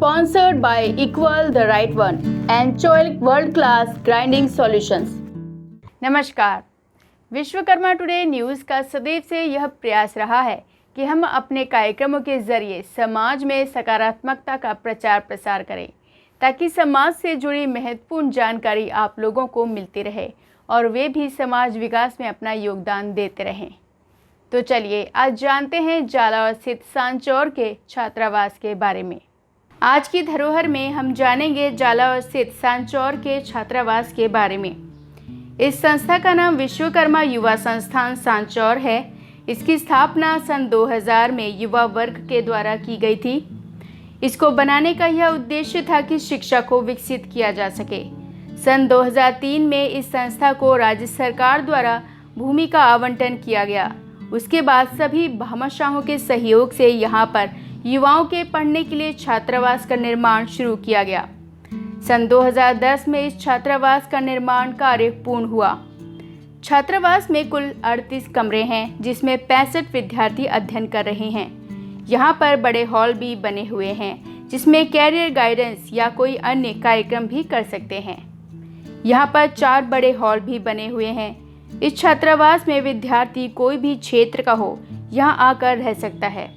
sponsored by Equal the Right One and Choice World Class Grinding Solutions। नमस्कार, Vishwakarma today news का सदैव से यह प्रयास रहा है कि हम अपने कार्यक्रमों के जरिए समाज में सकारात्मकता का प्रचार प्रसार करें ताकि समाज से जुड़ी महत्वपूर्ण जानकारी आप लोगों को मिलती रहे और वे भी समाज विकास में अपना योगदान देते रहें। तो चलिए आज जानते हैं झालावाड़ स्थित सांचौर के छात्रावास के बारे में। आज की धरोहर में हम जानेंगे झालावाड़ स्थित सांचौर के छात्रावास के बारे में। इस संस्था का नाम विश्वकर्मा युवा संस्थान सांचौर है। इसकी स्थापना सन 2000 में युवा वर्ग के द्वारा की गई थी। इसको बनाने का यह उद्देश्य था कि शिक्षा को विकसित किया जा सके। सन 2003 में इस संस्था को राज्य सरकार द्वारा भूमि का आवंटन किया गया। उसके बाद सभी भामाशाहों के सहयोग से यहाँ पर युवाओं के पढ़ने के लिए छात्रावास का निर्माण शुरू किया गया। सन 2010 में इस छात्रावास का निर्माण कार्य पूर्ण हुआ। छात्रावास में कुल 38 कमरे हैं जिसमें 65 विद्यार्थी अध्ययन कर रहे हैं। यहाँ पर बड़े हॉल भी बने हुए हैं जिसमें कैरियर गाइडेंस या कोई अन्य कार्यक्रम भी कर सकते हैं। यहाँ पर 4 बड़े हॉल भी बने हुए हैं। इस छात्रावास में विद्यार्थी कोई भी क्षेत्र का हो यहाँ आकर रह सकता है।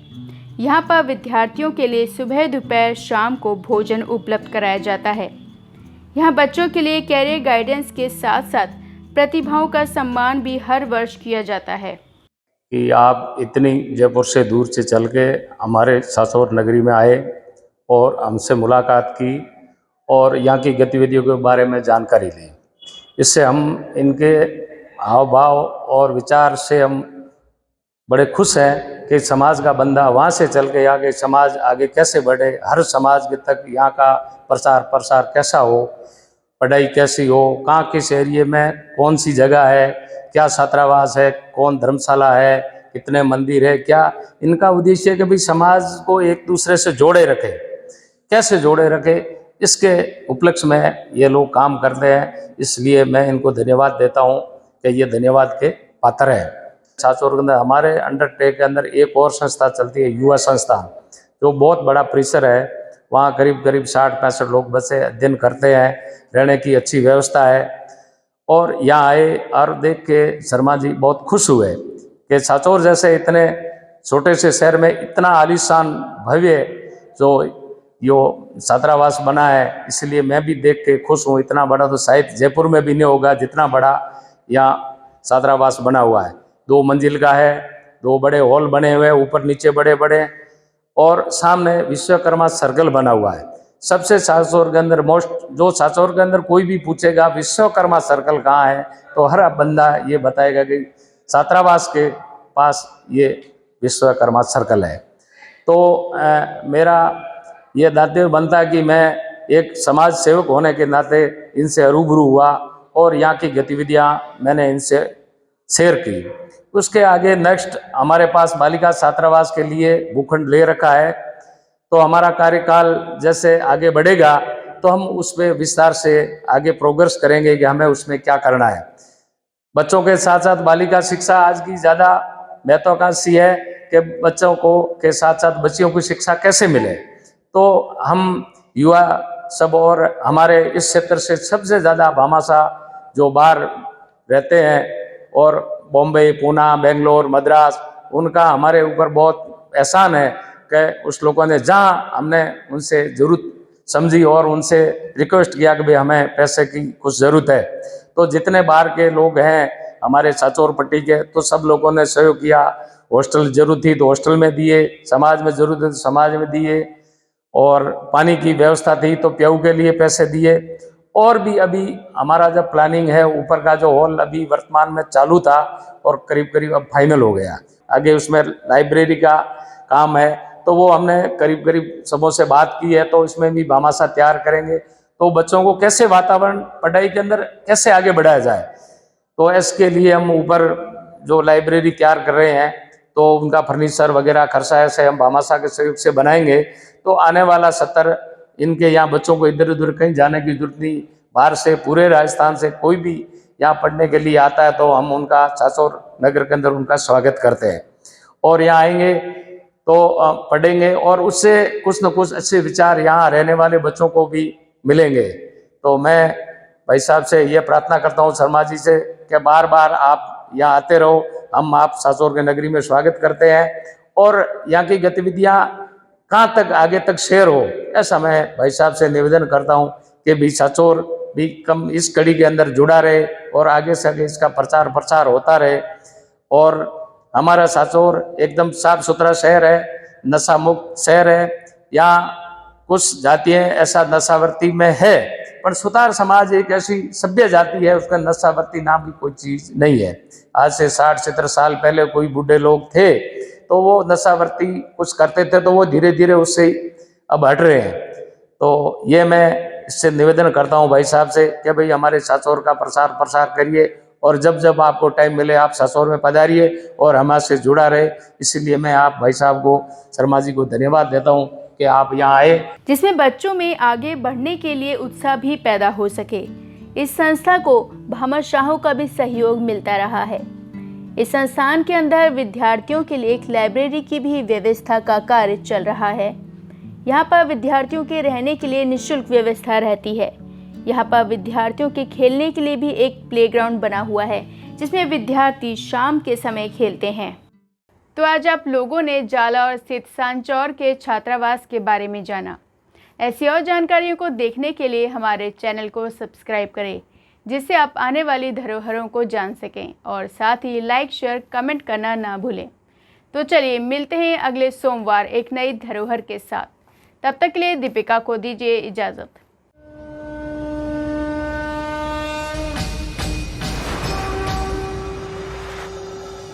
यहाँ पर विद्यार्थियों के लिए सुबह दोपहर शाम को भोजन उपलब्ध कराया जाता है। यहाँ बच्चों के लिए कैरियर गाइडेंस के साथ साथ प्रतिभाओं का सम्मान भी हर वर्ष किया जाता है। कि आप इतनी जयपुर से दूर से चल के हमारे सांचौर नगरी में आए और हमसे मुलाकात की और यहाँ की गतिविधियों के बारे में जानकारी ली। इससे हम इनके हाव भाव और विचार से हम बड़े खुश हैं कि समाज का बंदा वहाँ से चल के आगे समाज आगे कैसे बढ़े, हर समाज के तक यहाँ का प्रसार प्रसार कैसा हो, पढ़ाई कैसी हो, कहाँ किस एरिए में कौन सी जगह है, क्या छात्रावास है, कौन धर्मशाला है, कितने मंदिर है, क्या इनका उद्देश्य है कि भाई समाज को एक दूसरे से जोड़े रखे, कैसे जोड़े रखे, इसके उपलक्ष्य में ये लोग काम करते हैं। इसलिए मैं इनको धन्यवाद देता हूँ कि ये धन्यवाद के पात्र हैं। सांचौर के अंदर हमारे अंडरटेक के अंदर एक और संस्था चलती है, युवा संस्थान, जो बहुत बड़ा परिसर है। वहाँ करीब करीब 60-65 लोग बच्चे अध्ययन करते हैं, रहने की अच्छी व्यवस्था है। और यहाँ आए और देख के शर्मा जी बहुत खुश हुए कि सांचौर जैसे इतने छोटे से शहर में इतना आलीशान भव्य जो छात्रावास बना है, इसलिए मैं भी देख के खुश हूँ। इतना बड़ा तो शायद जयपुर में भी नहीं होगा जितना बड़ा यहाँ छात्रावास बना हुआ है। 2 मंजिल का है, 2 बड़े हॉल बने हुए हैं, ऊपर नीचे बड़े बड़े, और सामने विश्वकर्मा सर्कल बना हुआ है। सबसे सांचौर के अंदर जो सांचौर के अंदर कोई भी पूछेगा विश्वकर्मा सर्कल कहाँ है, तो हर बंदा ये बताएगा कि छात्रावास के पास ये विश्वकर्मा सर्कल है। तो मेरा ये दायित्व बनता है कि मैं एक समाज सेवक होने के नाते इनसे रूबरू हुआ और यहाँ की गतिविधियाँ मैंने इनसे शेयर की। उसके आगे नेक्स्ट हमारे पास बालिका छात्रावास के लिए भूखंड ले रखा है। तो हमारा कार्यकाल जैसे आगे बढ़ेगा तो हम उस पर विस्तार से आगे प्रोग्रेस करेंगे कि हमें उसमें क्या करना है। बच्चों के साथ साथ बालिका शिक्षा आज की ज़्यादा महत्वाकांक्षी है कि बच्चों को के साथ साथ बच्चियों को शिक्षा कैसे मिले। तो हम युवा सब और हमारे इस क्षेत्र से सबसे ज़्यादा भामाशाह जो बाहर रहते हैं और बॉम्बे, पूना, बेंगलोर, मद्रास, उनका हमारे ऊपर बहुत एहसान है कि उस लोगों ने जहाँ हमने उनसे ज़रूरत समझी और उनसे रिक्वेस्ट किया कि भाई हमें पैसे की कुछ ज़रूरत है, तो जितने बाहर के लोग हैं हमारे सांचौर पट्टी के, तो सब लोगों ने सहयोग किया। हॉस्टल जरूरत थी तो हॉस्टल में दिए, समाज में ज़रूरत है तो समाज में दिए, और पानी की व्यवस्था थी तो प्याऊ के लिए पैसे दिए। और भी अभी हमारा जब प्लानिंग है, ऊपर का जो हॉल अभी वर्तमान में चालू था और करीब करीब अब फाइनल हो गया, आगे उसमें लाइब्रेरी का काम है, तो वो हमने करीब करीब सबों से बात की है, तो इसमें भी भामाशाह तैयार करेंगे। तो बच्चों को कैसे वातावरण पढ़ाई के अंदर कैसे आगे बढ़ाया जाए, तो इसके लिए हम ऊपर जो लाइब्रेरी तैयार कर रहे हैं, तो उनका फर्नीचर वगैरह खर्चा ऐसे हम भामाशाह के सहयोग से बनाएंगे। तो आने वाला सत्र इनके यहाँ बच्चों को इधर उधर कहीं जाने की जरूरत नहीं। बाहर से पूरे राजस्थान से कोई भी यहाँ पढ़ने के लिए आता है तो हम उनका सांचौर नगर के अंदर उनका स्वागत करते हैं। और यहाँ आएंगे तो पढ़ेंगे और उससे कुछ न कुछ अच्छे विचार यहाँ रहने वाले बच्चों को भी मिलेंगे। तो मैं भाई साहब से ये प्रार्थना करता हूँ, शर्मा जी से, कि बार बार आप यहाँ आते रहो। हम आप सासोर के नगरी में स्वागत करते हैं और यहाँ की गतिविधियाँ कहाँ तक आगे तक शेयर हो, ऐसा मैं भाई साहब से निवेदन करता हूँ कि भी सासोर भी कम इस कड़ी के अंदर जुड़ा रहे और आगे से आगे इसका प्रचार प्रसार होता रहे। और हमारा सासोर एकदम साफ सुथरा शहर है, नशा मुक्त शहर है। यहाँ कुछ जातियाँ ऐसा नशावर्ती में है, पर सुतार समाज एक ऐसी सभ्य जाति है, उसका नशावर्ती नाम की कोई चीज नहीं है। आज से 60-70 साल पहले कोई बूढ़े लोग थे तो वो नशावर्ती कुछ करते थे, तो वो धीरे धीरे उससे अब हट रहे हैं। तो ये मैं इससे निवेदन करता हूँ भाई साहब से कि भाई हमारे सासोर का प्रसार प्रसार करिए और जब जब आपको टाइम मिले आप सासोर में पधारिए और हमारे जुड़ा रहे। इसीलिए मैं आप भाई साहब को, शर्मा जी को धन्यवाद देता हूँ कि आप यहाँ आए, जिसमें बच्चों में आगे बढ़ने के लिए उत्साह भी पैदा हो सके। इस संस्था को भामाशाहों का भी सहयोग मिलता रहा है। इस संस्थान के अंदर विद्यार्थियों के लिए एक लाइब्रेरी की भी व्यवस्था का कार्य चल रहा है। यहाँ पर विद्यार्थियों के रहने के लिए निःशुल्क व्यवस्था रहती है। यहाँ पर विद्यार्थियों के खेलने के लिए भी एक प्लेग्राउंड बना हुआ है, जिसमें विद्यार्थी शाम के समय खेलते हैं। तो आज आप लोगों ने जालौर स्थित सांचौर के छात्रावास के बारे में जाना। ऐसी और जानकारियों को देखने के लिए हमारे चैनल को सब्सक्राइब करें, जिससे आप आने वाली धरोहरों को जान सकें और साथ ही लाइक, शेयर, कमेंट करना ना भूलें। तो चलिए मिलते हैं अगले सोमवार एक नई धरोहर के साथ। तब तक के लिए दीपिका को दीजिए इजाज़त।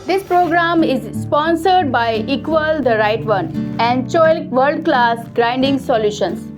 This program is sponsored by Equal the Right One and Choilik World Class Grinding Solutions.